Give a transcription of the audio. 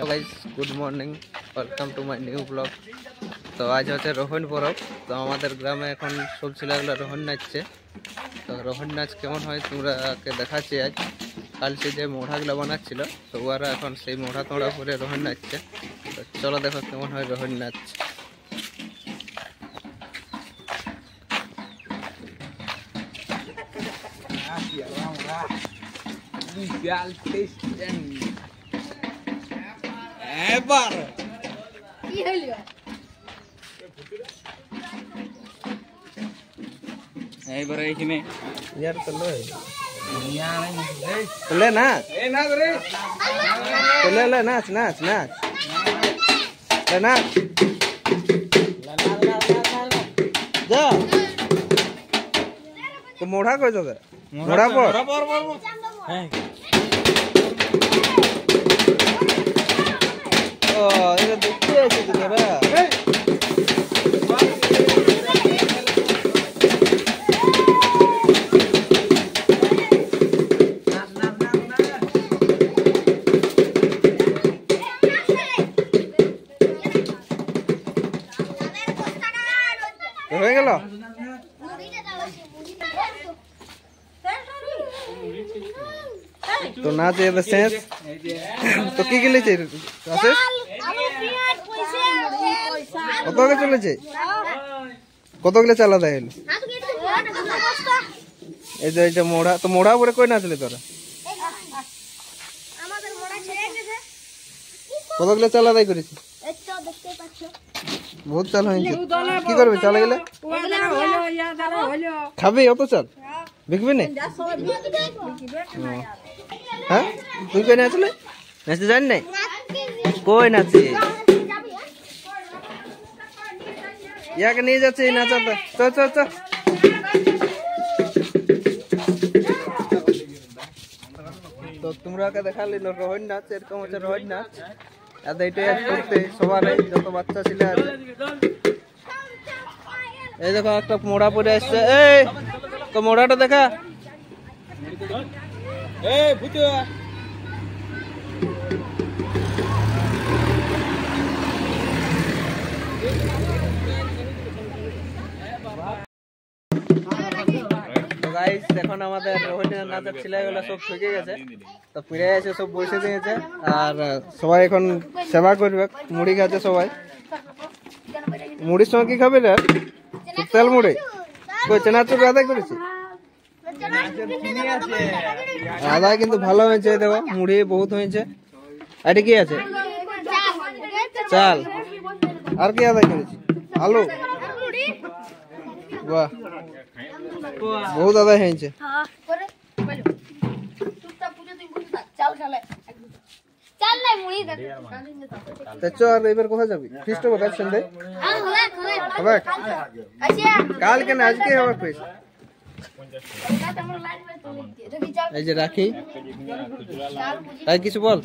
Guys good morning, welcome to my new blog. তো আজ হচ্ছে রোহন পরব। তো আমাদের গ্রামে এখন সব ছেলেগুলো রোহন নাচছে। তো রোহন নাচ কেমন হয় তোমরাকে দেখাচ্ছি আজ। কালকে যে মোড়াগুলো বানাচ্ছিল তো ওরা এখন সেই মোড়া তোড়া করে রোহন নাচছে। তো চলো দেখো কেমন হয় রোহন নাচ। এবার কি হইল এইবার এইখানে यार চলো চলে না এই নাচ রে চলে লে নাচ নাচ নাচ লে নাচ যা তো মোড়া কই তো মোড়া পর হ্যাঁ ও এটা দেখতে আছে তোরা হয়ে গেল তো নাচ এবার শেষ। তো কি গেলেছে কত আগে চলেছে কতগুলো চালা দেয় এই যে এইটা মোড়া। তো মোড়া উপরে কই নাচলে তোরা কতগুলো চালা দেয় করেছে বহুত চাল হয়েছে। কি করবে চালে গেলে খাবি অত চাল বিকবি না? হ্যাঁ তুই কই নাচলে নাচতে জানি নাই কই নাচে ইয়াকে নিয়ে যাচ্ছে এই নাচাতে। চ চ চ তো তোমরা দেখালি রোহন নাচ এরকম হচ্ছে রোহন নাচ। আর এইটাই করতে সবার যত বাচ্চা ছিল এই দেখো একটা মোড়া পরে আসছে। এই তো মোড়াটা দেখা এই ভূতুয়া এখন আমাদের রোহিণীর নাচের ছেলেগুলো সব ঠকে গেছে। তো ফিরে এসে সব বসে দিয়েছে আর সবাই এখন সেবা করবে। মুড়ি খাচ্ছে সবাই। মুড়ির সঙ্গে কি খাবে রে? তেল মুড়ি কই চেনাচুর আদায় করেছে আদায় কিন্তু ভালো হয়েছে। দেখো মুড়ি বহুত হয়েছে। এটা কি আছে? চাল। আর কি আদায় করেছে? আলু। বাহ বহুত আদায় হয়েছে। এবার কোথায় যাবি? ফিস্ট হবে কাল সন্ধ্যে হবে কাল কেন আজকে হবে ফিস্ট। এই যে রাখি তাই কিছু বল।